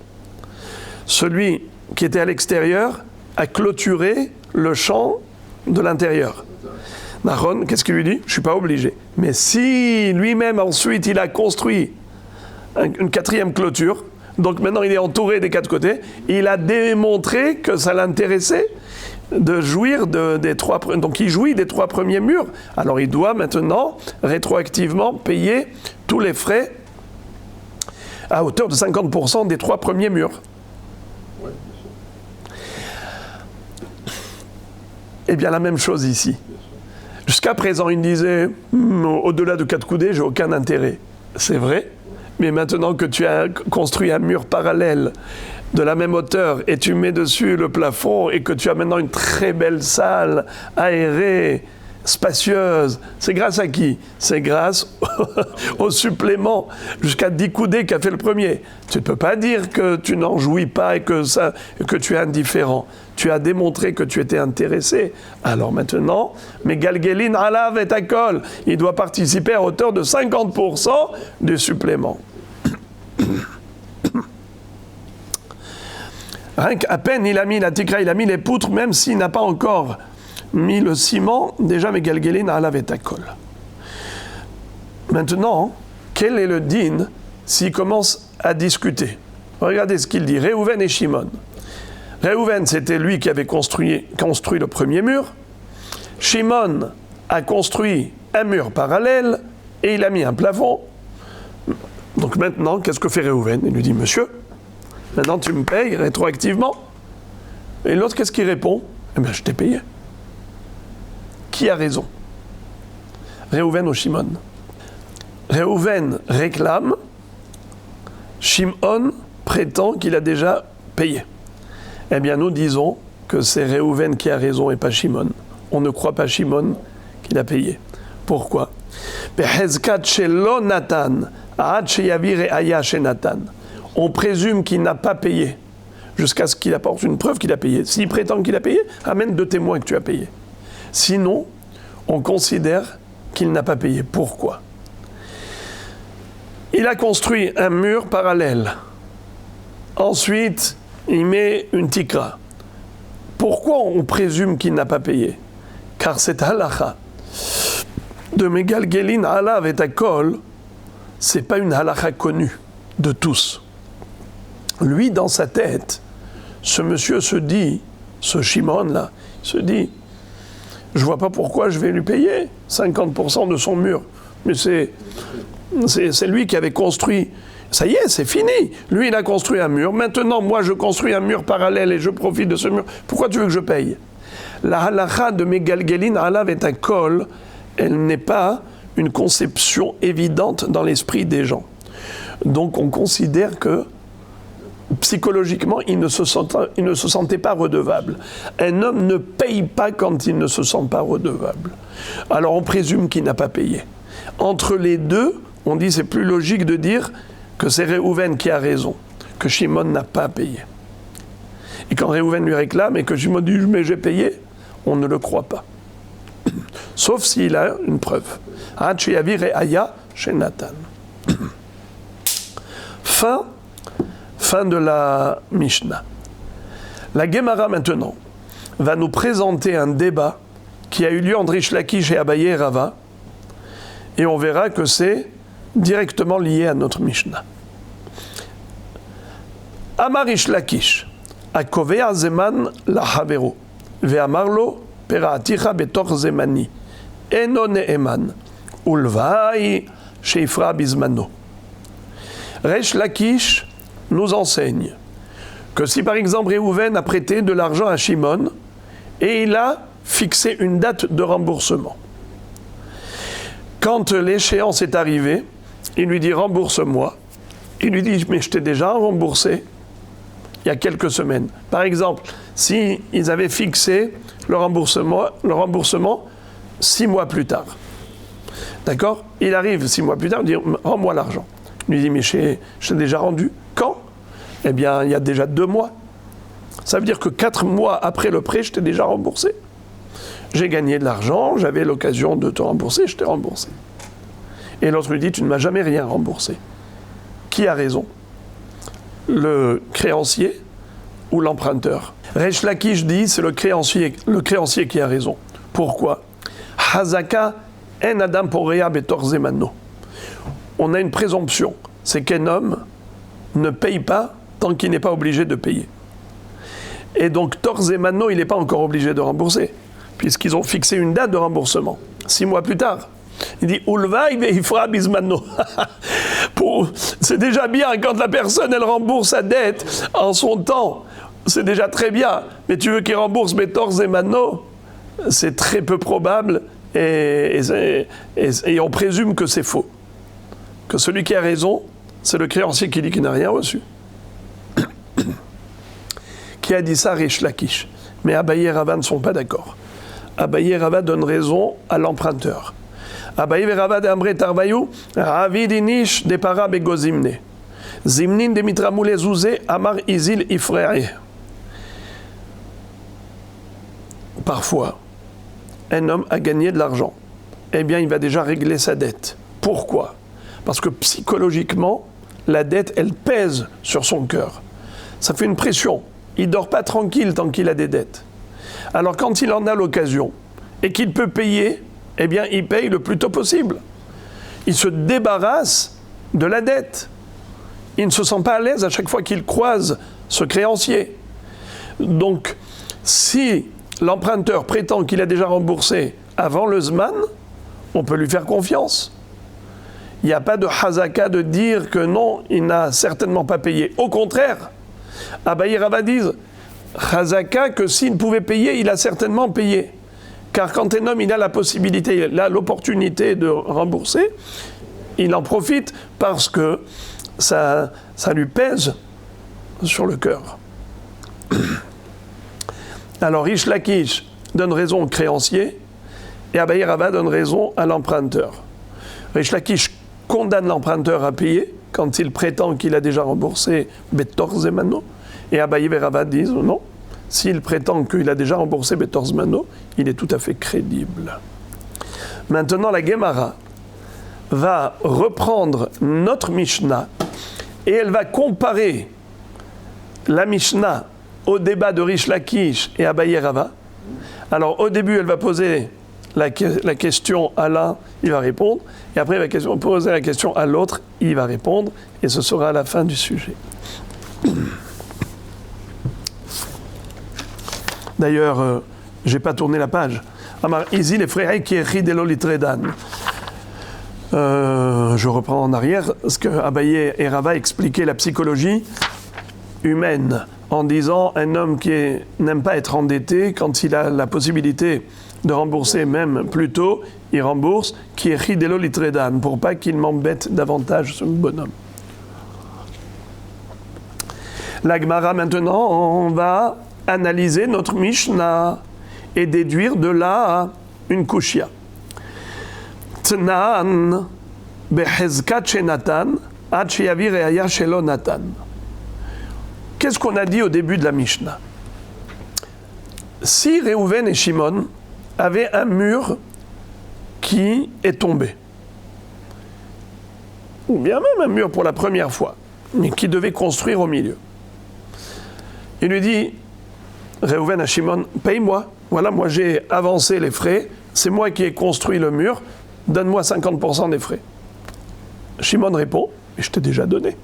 S1: celui qui était à l'extérieur a clôturé le champ de l'intérieur. Nahon, qu'est-ce qu'il lui dit? Je ne suis pas obligé. Mais si lui-même ensuite il a construit une 4e clôture, donc maintenant il est entouré des 4 côtés, il a démontré que ça l'intéressait de jouir des 3, donc il jouit des 3 premiers murs. Alors il doit maintenant rétroactivement payer tous les frais à hauteur de 50% des 3 premiers murs.
S2: Ouais,
S1: Eh bien la même chose ici. Jusqu'à présent il disait au-delà de 4 coudées j'ai aucun intérêt. C'est vrai. Mais maintenant que tu as construit un mur parallèle de la même hauteur et tu mets dessus le plafond et que tu as maintenant une très belle salle aérée, spacieuse, c'est grâce à qui? C'est grâce au supplément jusqu'à 10 coudées qu'a fait le premier. Tu ne peux pas dire que tu n'en jouis pas et que tu es indifférent. Tu as démontré que tu étais intéressé. Alors maintenant, Megalgelin alav et akol, il doit participer à hauteur de 50% du supplément. Rien qu'à peine il a mis la tikra, il a mis les poutres, même s'il n'a pas encore mis le ciment, déjà Megalgelin alav et akol. Maintenant, quel est le din s'il commence à discuter? Regardez ce qu'il dit, Réhouven et Shimon. Réhouven, c'était lui qui avait construit le premier mur. Shimon a construit un mur parallèle et il a mis un plafond. Donc maintenant, qu'est-ce que fait Réhouven? Il lui dit, monsieur, maintenant tu me payes rétroactivement. Et l'autre, qu'est-ce qu'il répond? Eh bien, je t'ai payé. Qui a raison? Réhouven ou Shimon? Réhouven réclame, Shimon prétend qu'il a déjà payé. Eh bien, nous disons que c'est Réhouven qui a raison et pas Shimon. On ne croit pas Shimon qu'il a payé. Pourquoi? On présume qu'il n'a pas payé jusqu'à ce qu'il apporte une preuve qu'il a payé. S'il prétend qu'il a payé, amène 2 témoins que tu as payé. Sinon, on considère qu'il n'a pas payé. Pourquoi? Il a construit un mur parallèle. Ensuite, il met une tikra. Pourquoi on présume qu'il n'a pas payé? Car cette halakha de Megalgelin alav et Akol, c'est pas une halakha connue de tous. Lui, dans sa tête, ce monsieur se dit, ce Shimon là, se dit, je vois pas pourquoi je vais lui payer 50% de son mur. Mais c'est lui qui avait construit. Ça y est, c'est fini. Lui, il a construit un mur. Maintenant, moi, je construis un mur parallèle et je profite de ce mur. Pourquoi tu veux que je paye? La halakha de Megalgelin alav et Akol, elle n'est pas une conception évidente dans l'esprit des gens. Donc, on considère que psychologiquement, il ne se sentait pas redevable. Un homme ne paye pas quand il ne se sent pas redevable. Alors, on présume qu'il n'a pas payé. Entre les deux, on dit c'est plus logique de dire que c'est Réhouven qui a raison, que Shimon n'a pas payé. Et quand Réhouven lui réclame et que Shimon dit « mais j'ai payé », on ne le croit pas. Sauf s'il a une preuve. Chez Nathan. Fin de la Mishnah. La Gemara maintenant va nous présenter un débat qui a eu lieu entre Rish Lakish et Abaye et Rava, et on verra que c'est directement lié à notre Mishnah. Amar Rish Lakish, Akovea zeman lahavero, ve'amarlo pera'aticha betor zemani, eno ne'eman, ulvai sheifra bizmano. Rish Lakish nous enseigne que si par exemple Réhouven a prêté de l'argent à Shimon et il a fixé une date de remboursement, quand l'échéance est arrivée, il lui dit rembourse-moi, il lui dit mais je t'ai déjà remboursé il y a quelques semaines. Par exemple, si ils avaient fixé le remboursement 6 mois plus tard, d'accord, il arrive 6 mois plus tard, il dit rends-moi l'argent. Il lui dit mais je t'ai déjà rendu. Quand? Eh bien, il y a déjà 2 mois. Ça veut dire que 4 mois après le prêt, je t'ai déjà remboursé. J'ai gagné de l'argent, j'avais l'occasion de te rembourser, je t'ai remboursé. Et l'autre lui dit, tu ne m'as jamais rien remboursé. Qui a raison? Le créancier ou l'emprunteur? Rish Lakish dit, c'est le créancier qui a raison. Pourquoi? Hazaka en adam porea betor zemano. On a une présomption, c'est qu'un homme ne paye pas tant qu'il n'est pas obligé de payer. Et donc, Torzemano, il n'est pas encore obligé de rembourser, puisqu'ils ont fixé une date de remboursement, 6 mois plus tard. Il dit, Ulvaï veifra bizmano. C'est déjà bien quand la personne, elle rembourse sa dette en son temps. C'est déjà très bien. Mais tu veux qu'il rembourse mes Torzemano? C'est très peu probable et on présume que c'est faux. Que celui qui a raison, c'est le créancier qui dit qu'il n'a rien reçu. Qui a dit ça? Rish Lakish. Mais Abaye et Rava ne sont pas d'accord. Abaye et Rava donnent raison à l'emprunteur. Abaye et Rava d'Ambre Tarbayou, Ravidinish de Para Begozimne. Zimnin de Mitramoule Zouzé, Amar Izil Ifrere. Parfois, un homme a gagné de l'argent. Eh bien, il va déjà régler sa dette. Pourquoi? Parce que psychologiquement, la dette, elle pèse sur son cœur. Ça fait une pression. Il ne dort pas tranquille tant qu'il a des dettes. Alors quand il en a l'occasion et qu'il peut payer, eh bien il paye le plus tôt possible. Il se débarrasse de la dette. Il ne se sent pas à l'aise à chaque fois qu'il croise ce créancier. Donc, si l'emprunteur prétend qu'il a déjà remboursé avant le Zman, on peut lui faire confiance. Il n'y a pas de hazaka de dire que non, il n'a certainement pas payé. Au contraire, Abaye et Rava disent hazaka que s'il pouvait payer, il a certainement payé. Car quand un homme il a la possibilité, il a l'opportunité de rembourser, il en profite parce que ça lui pèse sur le cœur. Alors Rish Lakish donne raison au créancier et Abaye et Rava donne raison à l'emprunteur. Rish Lakish condamne l'emprunteur à payer quand il prétend qu'il a déjà remboursé Betor Zemano. Et Abaye et Rava disent non, s'il prétend qu'il a déjà remboursé Betor Zemano, il est tout à fait crédible. Maintenant, la Gemara va reprendre notre Mishnah et elle va comparer la Mishnah au débat de Rish Lakish et Abaye Rava. Alors au début, elle va poser la question à l'un, il va répondre, et après elle va poser la question à l'autre, il va répondre, et ce sera à la fin du sujet. D'ailleurs, j'ai pas tourné la page. Amar Izi les frères qui écrit de l'olitredan. Je reprends en arrière, parce que Abaye et Rava expliquaient la psychologie humaine en disant un homme qui n'aime pas être endetté, quand il a la possibilité de rembourser même plus tôt, il rembourse, qui est ridelo litredan, pour pas qu'il m'embête davantage ce bonhomme. La Gemara maintenant, on va analyser notre Mishnah et déduire de là une kushia. Tnan behezkat shenatan ad sheyavi reaya shelo natan. Qu'est-ce qu'on a dit au début de la Mishnah? Si Réhouven et Shimon avaient un mur qui est tombé, ou bien même un mur pour la première fois, mais qui devait construire au milieu, il lui dit, Réhouven à Shimon, paye-moi, voilà, moi j'ai avancé les frais, c'est moi qui ai construit le mur, donne-moi 50% des frais. Shimon répond, mais je t'ai déjà donné.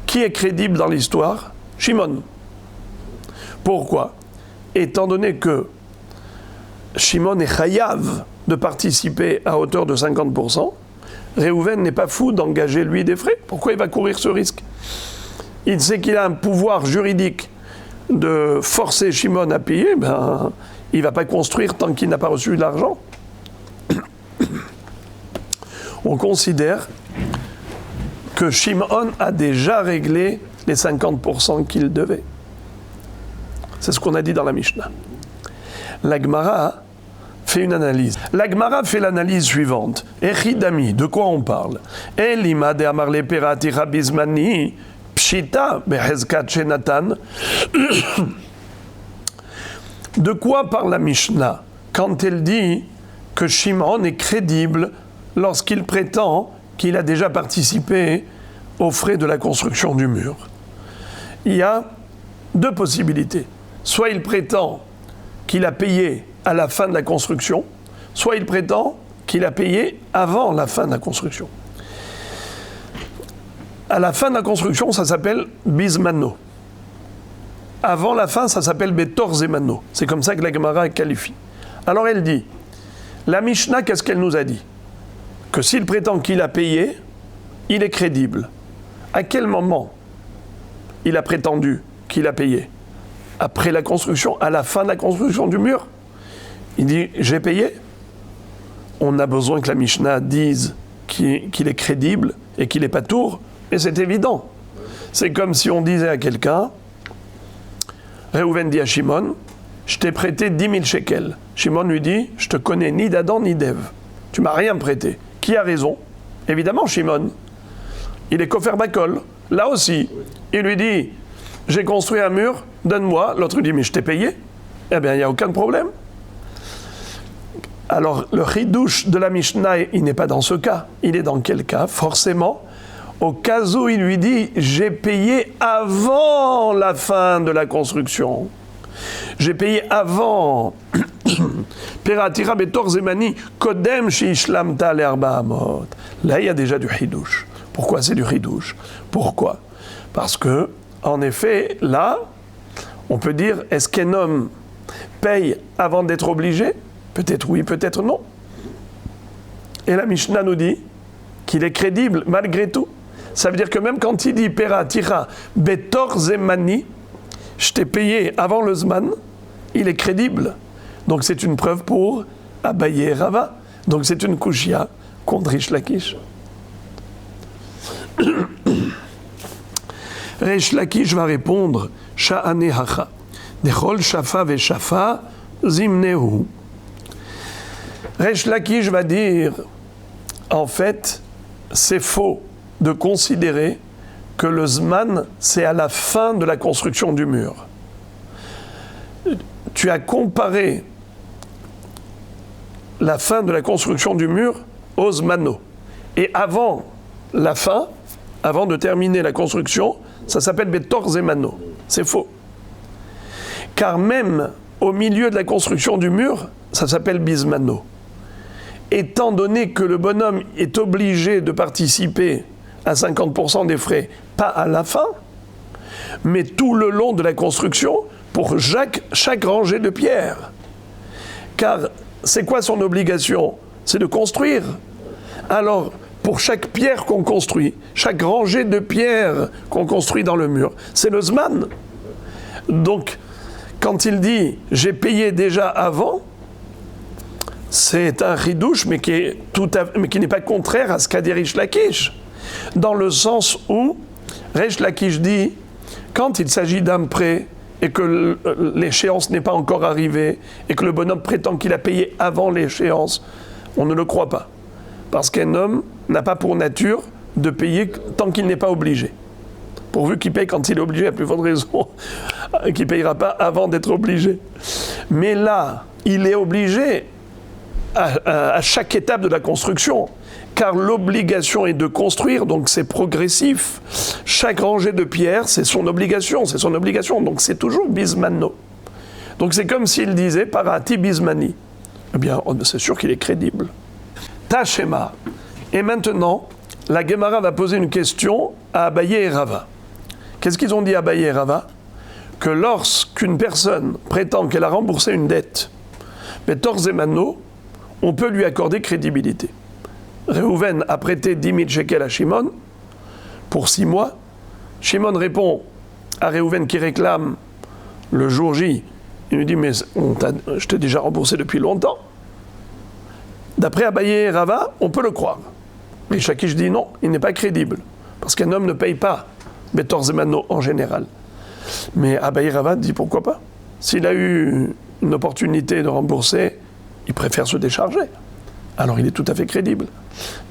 S1: Qui est crédible dans l'histoire? Shimon. Pourquoi? Étant donné que Shimon est chayav de participer à hauteur de 50%, Réhouven n'est pas fou d'engager lui des frais. Pourquoi il va courir ce risque? Il sait qu'il a un pouvoir juridique de forcer Shimon à payer, il ne va pas construire tant qu'il n'a pas reçu de l'argent. On considère que Shimon a déjà réglé les 50% qu'il devait. C'est ce qu'on a dit dans la Mishnah. La Gemara fait une analyse. La Gemara fait l'analyse suivante. Echidami, de quoi on parle? Elima de amarle perati rabizmani pshita behezkat shenatan. De quoi parle la Mishnah quand elle dit que Shimon est crédible lorsqu'il prétend qu'il a déjà participé aux frais de la construction du mur? Il y a deux possibilités. Soit il prétend qu'il a payé à la fin de la construction, soit il prétend qu'il a payé avant la fin de la construction. À la fin de la construction, ça s'appelle bismano. Avant la fin, ça s'appelle betor zemano. C'est comme ça que la Gemara qualifie. Alors elle dit, la Mishnah, qu'est-ce qu'elle nous a dit? Que s'il prétend qu'il a payé, il est crédible. À quel moment il a prétendu qu'il a payé? Après la construction, à la fin de la construction du mur? Il dit, j'ai payé? On a besoin que la Mishnah dise qu'il est crédible et qu'il n'est pas tour, mais c'est évident. C'est comme si on disait à quelqu'un, Réhouven dit à Shimon, je t'ai prêté 10 000 shekels. Shimon lui dit, je te connais ni d'Adam ni d'Ève. Tu m'as rien prêté. Qui a raison? Évidemment, Shimon. Il est Kofer Bakol. Là aussi, il lui dit, j'ai construit un mur, donne-moi. L'autre lui dit, mais je t'ai payé. Eh bien, il n'y a aucun problème. Alors, le chidouche de la Mishnah, il n'est pas dans ce cas. Il est dans quel cas? Forcément, au cas où il lui dit, j'ai payé avant la fin de la construction. J'ai payé avant. Peratira betor zemani kodem shishlamta l'erba amot. Là, il y a déjà du chidouche. Pourquoi c'est du chidouche? Pourquoi? Parce que, en effet, là, on peut dire, est-ce qu'un homme paye avant d'être obligé? Peut-être oui, peut-être non. Et la Mishnah nous dit qu'il est crédible malgré tout. Ça veut dire que même quand il dit Peratira betor zemani, je t'ai payé avant le Zman, il est crédible. Donc c'est une preuve pour Abaye et Rava. Donc c'est une kushia contre Rish Lakish. Rish Lakish va répondre Sha'ane hacha. Dechol shafa ve shafa zimnehu. Rish Lakish va dire, en fait, c'est faux de considérer que le Zman, c'est à la fin de la construction du mur. Tu as comparé la fin de la construction du mur au Zmano. Et avant la fin, avant de terminer la construction, Ça s'appelle Betor Zemano. C'est faux. Car même au milieu de la construction du mur, ça s'appelle Bismano. Étant donné que le bonhomme est obligé de participer à 50% des frais, pas à la fin, mais tout le long de la construction, pour chaque rangée de pierres. Car c'est quoi son obligation? C'est de construire. Alors, pour chaque pierre qu'on construit, chaque rangée de pierres qu'on construit dans le mur, c'est le Zman. Donc, quand il dit « j'ai payé déjà avant », c'est un ridouche, mais qui n'est pas contraire à ce qu'a dit Rish Lakish. Dans le sens où Rish Lakish dit, quand il s'agit d'un prêt et que l'échéance n'est pas encore arrivée et que le bonhomme prétend qu'il a payé avant l'échéance, on ne le croit pas. Parce qu'un homme n'a pas pour nature de payer tant qu'il n'est pas obligé. Pourvu qu'il paye quand il est obligé, il y a plus forte raison qu'il ne payera pas avant d'être obligé. Mais là, il est obligé à chaque étape de la construction, car l'obligation est de construire, donc c'est progressif. Chaque rangée de pierres, c'est son obligation, donc c'est toujours bismano. Donc c'est comme s'il disait parati bismani. Eh bien, c'est sûr qu'il est crédible. Tachema. Et maintenant, la Gemara va poser une question à Abaye et Rava. Qu'est-ce qu'ils ont dit Abaye et Rava? Que lorsqu'une personne prétend qu'elle a remboursé une dette, mais Torzemano, on peut lui accorder crédibilité. Réhouven a prêté 10 000 shekels à Shimon pour 6 mois. Shimon répond à Réhouven qui réclame le jour J. Il lui dit, mais je t'ai déjà remboursé depuis longtemps. D'après Abaye et Rava, on peut le croire. Mais Shakish dit non, il n'est pas crédible. Parce qu'un homme ne paye pas Betor Zemano en général. Mais Abaye et Rava dit pourquoi pas. S'il a eu une opportunité de rembourser, il préfère se décharger. Alors il est tout à fait crédible.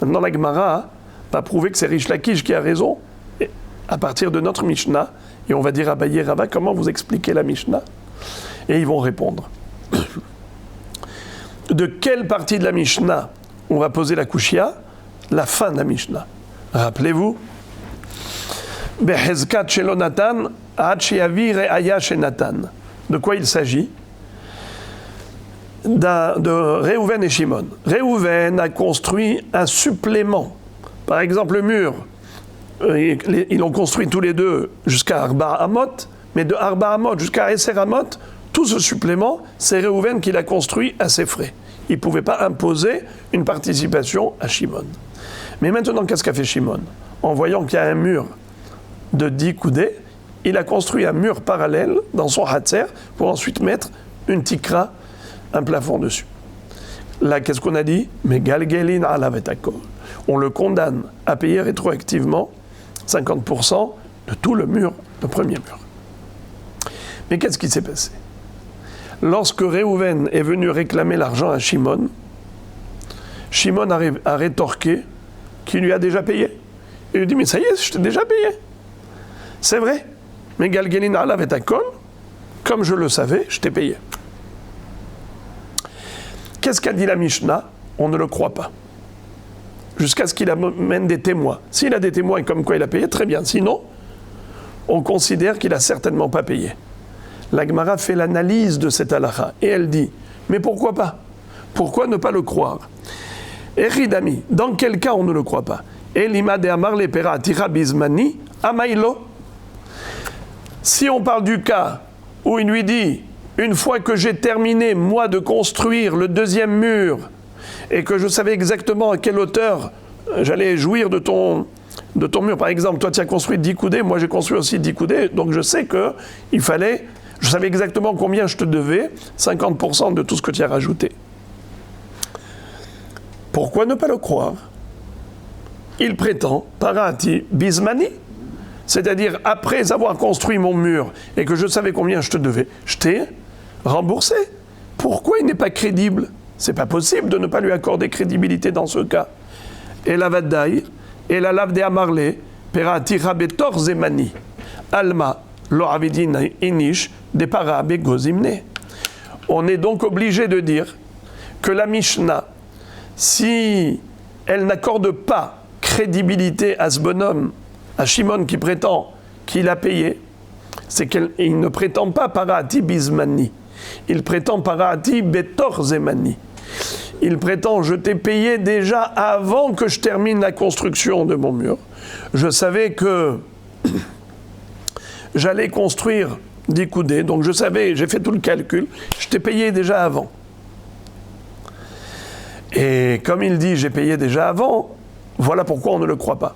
S1: Maintenant la Gemara va prouver que c'est Rish Lakish qui a raison à partir de notre Mishnah. Et on va dire à Abaye et Rava comment vous expliquez la Mishnah. Et ils vont répondre. De quelle partie de la Mishnah on va poser la Kushia? La fin de la Mishnah. Rappelez-vous. Behezkat Shelonatan, Ad Sheavir et Aya Shenatan. De quoi il s'agit? De Réhouven et Shimon. Réhouven a construit un supplément. Par exemple, le mur, ils l'ont construit tous les deux jusqu'à Arba Amot, mais de Arba Amot jusqu'à Eser Amot, tout ce supplément, c'est Réhouven qui l'a construit à ses frais. Il ne pouvait pas imposer une participation à Shimon. Mais maintenant, qu'est-ce qu'a fait Shimon? En voyant qu'il y a un mur de 10 coudées, il a construit un mur parallèle dans son hatzer pour ensuite mettre une tikra, un plafond dessus. Là, qu'est-ce qu'on a dit? Mais galgelin alavetakol. On le condamne à payer rétroactivement 50% de tout le mur, le premier mur. Mais qu'est-ce qui s'est passé? Lorsque Réhouven est venu réclamer l'argent à Shimon, Shimon a rétorqué qu'il lui a déjà payé. Il lui dit, mais ça y est, je t'ai déjà payé. C'est vrai, mais galgelin alavetakol, comme je le savais, je t'ai payé. Qu'est-ce qu'a dit la Mishnah? On ne le croit pas. Jusqu'à ce qu'il amène des témoins. S'il a des témoins comme quoi il a payé, très bien. Sinon, on considère qu'il n'a certainement pas payé. La Gemara fait l'analyse de cette halakha et elle dit, mais pourquoi pas? Pourquoi ne pas le croire? Eridami, dans quel cas on ne le croit pas? Elima de amar le pera tira bismani amailo. Si on parle du cas où il lui dit, une fois que j'ai terminé, moi, de construire le deuxième mur, et que je savais exactement à quelle hauteur j'allais jouir de ton mur. Par exemple, toi, tu as construit 10 coudées, moi, j'ai construit aussi 10 coudées, donc je sais qu'il fallait, je savais exactement combien je te devais, 50% de tout ce que tu as rajouté. Pourquoi ne pas le croire? Il prétend, parati bismani, c'est-à-dire, après avoir construit mon mur, et que je savais combien je te devais, je t'ai remboursé. Pourquoi il n'est pas crédible? C'est pas possible de ne pas lui accorder crédibilité dans ce cas. Et la Vadaï, et la Lavde Amarle, Perati Rabetor Zemani, Alma, Loravidin Inish, de Parabe Gozimne. On est donc obligé de dire que la Mishnah, si elle n'accorde pas crédibilité à ce bonhomme, à Shimon qui prétend qu'il a payé, c'est qu'il ne prétend pas Parati Bismani. Il prétend Parati Betor Zemani. Il prétend, je t'ai payé déjà avant que je termine la construction de mon mur. Je savais que j'allais construire 10 coudées, donc je savais, j'ai fait tout le calcul, je t'ai payé déjà avant. Et comme il dit, j'ai payé déjà avant, voilà pourquoi on ne le croit pas.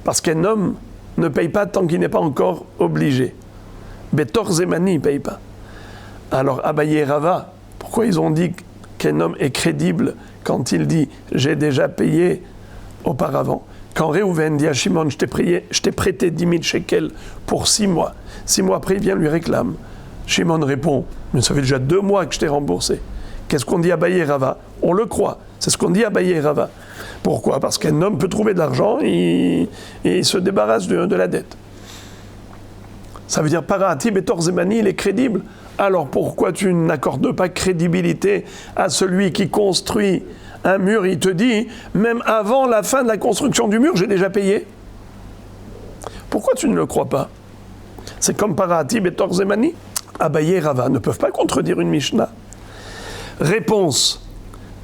S1: Parce qu'un homme ne paye pas tant qu'il n'est pas encore obligé. Betor Zemani, il ne paye pas. Alors Abaye et Rava, pourquoi ils ont dit qu'un homme est crédible quand il dit « j'ai déjà payé auparavant ». Quand Réhouven dit à Shimon « je t'ai prêté 10 000 shekels pour 6 mois », 6 mois après il vient lui réclame. Shimon répond « mais ça fait déjà 2 mois que je t'ai remboursé ». Qu'est-ce qu'on dit à Abaye et Rava? On le croit, c'est ce qu'on dit à Abaye et Rava. Pourquoi? Parce qu'un homme peut trouver de l'argent et il se débarrasse de la dette. Ça veut dire Parati Betor Zemani, il est crédible. Alors pourquoi tu n'accordes pas crédibilité à celui qui construit un mur? Il te dit, même avant la fin de la construction du mur, j'ai déjà payé. Pourquoi tu ne le crois pas? C'est comme Parati Betor Zemani. Abaye et Rava ne peuvent pas contredire une Mishnah. Réponse.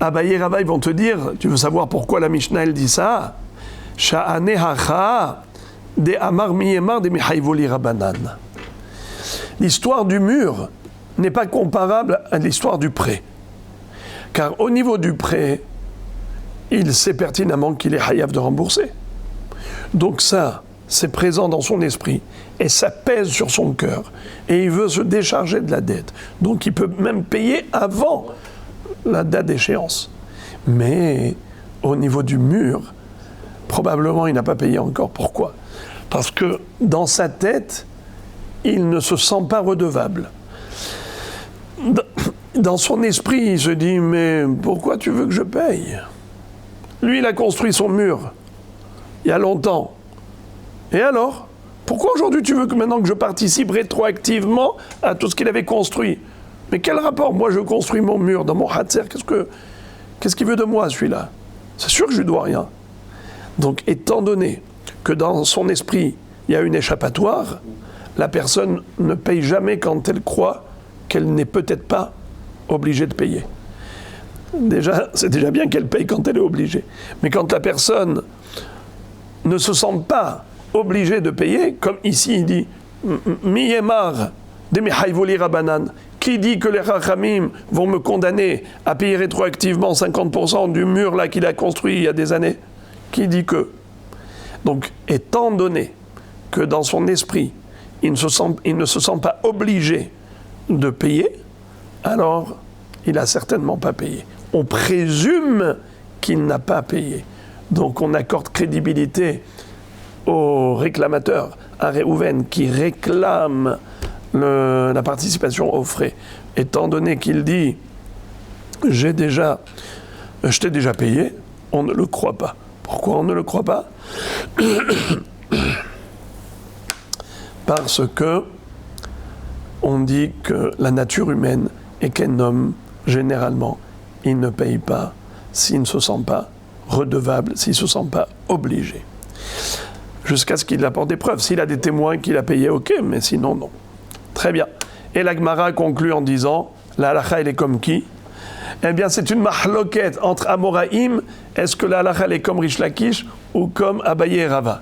S1: Abaye et Rava, ils vont te dire, tu veux savoir pourquoi la Mishnah elle dit ça? Sha'ane hacha de amar miyemar de mihaivoli rabanan. L'histoire du mur n'est pas comparable à l'histoire du prêt. Car au niveau du prêt, il sait pertinemment qu'il est hayav de rembourser. Donc ça, c'est présent dans son esprit et ça pèse sur son cœur. Et il veut se décharger de la dette. Donc il peut même payer avant la date d'échéance. Mais au niveau du mur, probablement il n'a pas payé encore. Pourquoi? Parce que dans sa tête, il ne se sent pas redevable. Dans son esprit, il se dit, mais pourquoi tu veux que je paye? Lui, il a construit son mur il y a longtemps. Et alors? Pourquoi aujourd'hui tu veux que maintenant que je participe rétroactivement à tout ce qu'il avait construit? Mais quel rapport? Moi, je construis mon mur dans mon hatzer. Qu'est-ce qu'il veut de moi, celui-là? C'est sûr que je lui dois rien. Donc, étant donné que dans son esprit, il y a une échappatoire, la personne ne paye jamais quand elle croit qu'elle n'est peut-être pas obligée de payer. Déjà, c'est déjà bien qu'elle paye quand elle est obligée. Mais quand la personne ne se sent pas obligée de payer, comme ici il dit « Miyemar de mihaivoli rabanan » qui dit que les Chachamim vont me condamner à payer rétroactivement 50% du mur là qu'il a construit il y a des années? Qui dit que? Donc, étant donné que dans son esprit, il ne se sent pas obligé de payer, alors il n'a certainement pas payé. On présume qu'il n'a pas payé. Donc on accorde crédibilité au réclamateur, à Réhouven, qui réclame la participation aux frais. Étant donné qu'il dit « je t'ai déjà payé », on ne le croit pas. Pourquoi on ne le croit pas? Parce que on dit que la nature humaine est qu'un homme, généralement, il ne paye pas s'il ne se sent pas redevable, s'il ne se sent pas obligé. Jusqu'à ce qu'il apporte des preuves. S'il a des témoins qu'il a payé, ok, mais sinon, non. Très bien. Et la Gemara conclut en disant, la halakha, elle est comme qui? Eh bien, c'est une mahloket entre Amoraïm. Est-ce que la halakha, elle est comme Rish Lakish ou comme Abaye et Rava?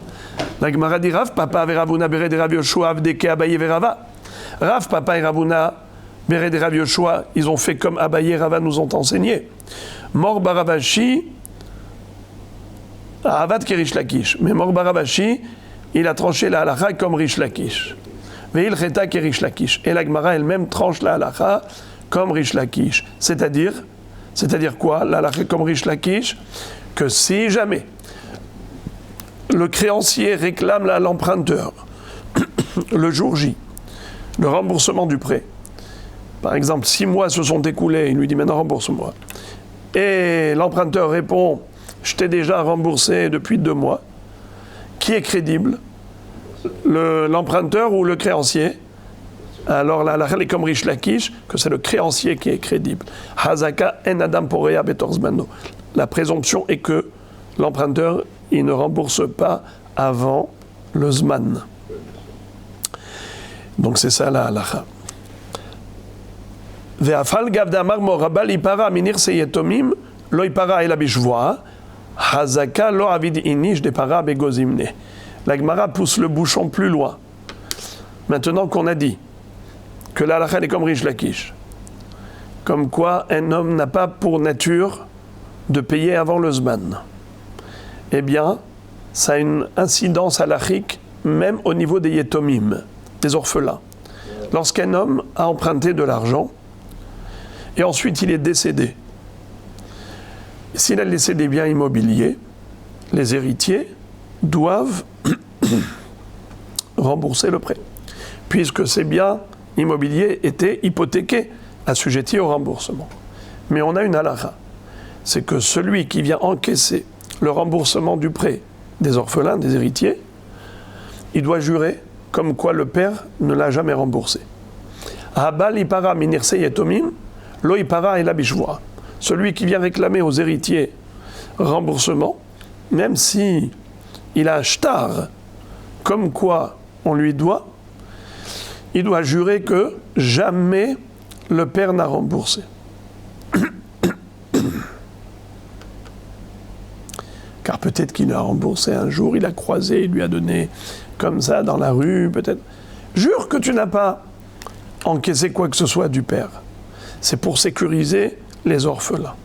S1: La Gemara dit Rav, Papa, Veravuna, Bered, Rav Yoshua, Avdeke, Abaye, Verava. Rav, Papa et Ravuna, Bered, Rav Yoshua, ils ont fait comme Abaye et Rava nous ont enseigné. Mor Baravashi, Avad qui Rish Lakish. Mais Mor Baravashi, il a tranché la halakha comme Rish Lakish. Veil Cheta qui Rish Lakish. Et la Gemara elle-même tranche la halakha comme Rish Lakish. C'est-à-dire quoi? La halakha comme Rish Lakish, que si jamais le créancier réclame à l'emprunteur le jour J, le remboursement du prêt. Par exemple, 6 mois se sont écoulés, il lui dit maintenant rembourse-moi. Et l'emprunteur répond, je t'ai déjà remboursé depuis 2 mois. Qui est crédible? L'emprunteur ou le créancier? Alors là, est comme Rish Lakish, que c'est le créancier qui est crédible. Hazaka en adam porea betorzmano. La présomption est que l'emprunteur, il ne rembourse pas avant le zman. Donc c'est ça la halacha. Ve'afal gav d'amar moraba l'ipara minir seyetomim lo ipara ela bishvoa hazaka lo avid inish de para begozimne. La Gemara pousse le bouchon plus loin. Maintenant qu'on a dit que la halacha est comme Rish Lakish, comme quoi un homme n'a pas pour nature de payer avant le zman, eh bien, ça a une incidence halachique même au niveau des yetomim, des orphelins. Lorsqu'un homme a emprunté de l'argent et ensuite il est décédé, s'il a laissé des biens immobiliers, les héritiers doivent rembourser le prêt, puisque ces biens immobiliers étaient hypothéqués, assujettis au remboursement. Mais on a une halakha, c'est que celui qui vient encaisser le remboursement du prêt des orphelins, des héritiers, il doit jurer comme quoi le père ne l'a jamais remboursé. Habal ipara minirse yetomim, lo ipara ela bishvoa. Celui qui vient réclamer aux héritiers remboursement, même si il a un shtar, comme quoi on lui doit, il doit jurer que jamais le père n'a remboursé. Car peut-être qu'il a remboursé un jour, il a croisé, il lui a donné comme ça dans la rue, peut-être. Jure que tu n'as pas encaissé quoi que ce soit du père. C'est pour sécuriser les orphelins.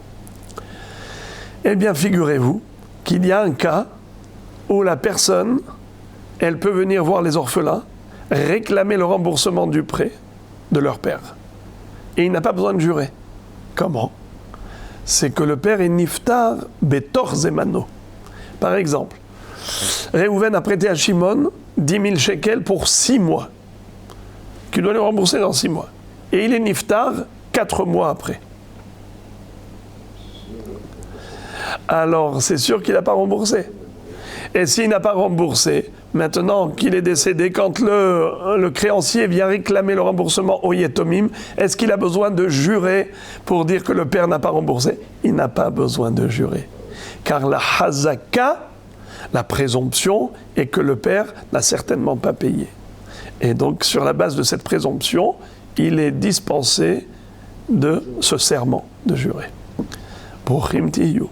S1: Eh bien, figurez-vous qu'il y a un cas où la personne, elle peut venir voir les orphelins, réclamer le remboursement du prêt de leur père. Et il n'a pas besoin de jurer. Comment ? C'est que le père est niftar betor zemano. Par exemple, Réhouven a prêté à Shimon 10 000 shekels pour 6 mois, qu'il doit le rembourser dans 6 mois. Et il est niftar 4 mois après. Alors, c'est sûr qu'il n'a pas remboursé. Et s'il n'a pas remboursé, maintenant qu'il est décédé, quand le créancier vient réclamer le remboursement au yetomim, est-ce qu'il a besoin de jurer pour dire que le père n'a pas remboursé ? Il n'a pas besoin de jurer. Car la hazaka, la présomption, est que le père n'a certainement pas payé. Et donc, sur la base de cette présomption, il est dispensé de ce serment de jurer. Bruchim tiyu.